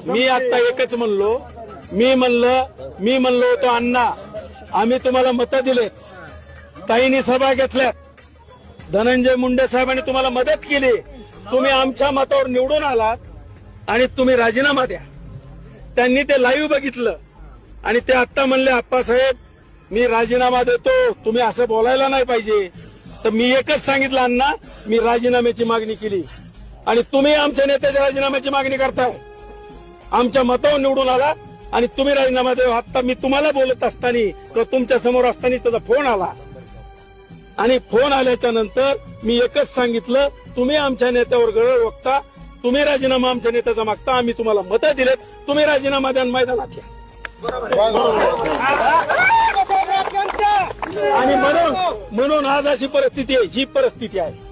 मी आता एकच म्हणलो, मी म्हणलो होतो अण्णा आम्ही तुम्हाला मतं दिलेत, ताईंनी सभा घेतल्यात, धनंजय मुंडे साहेबांनी तुम्हाला मदत केली, तुम्ही आमच्या मतावर निवडून आलात आणि तुम्ही राजीनामा द्या. त्यांनी ते लाईव्ह बघितलं आणि ते आता म्हणले आप्पासाहेब मी राजीनामा देतो, तुम्ही असं बोलायला नाही पाहिजे. तर मी एकच सांगितलं अण्णा मी राजीनाम्याची मागणी केली आणि तुम्ही आमच्या नेत्याच्या राजीनाम्याची मागणी करताय. आमच्या मतावर निवडून आला आणि तुम्ही राजीनामा देऊ. आता मी तुम्हाला बोलत असताना किंवा तुमच्या समोर असताना त्याचा फोन आला आणि फोन आल्याच्या नंतर मी एकच सांगितलं तुम्ही आमच्या नेत्यावर गरळ ओकता, तुम्ही राजीनामा आमच्या नेत्याचा मागता, आम्ही तुम्हाला मतं दिलेत, तुम्ही राजीनामा द्या मैदानात या. आणि म्हणून आज अशी परिस्थिती आहे, ही परिस्थिती आहे.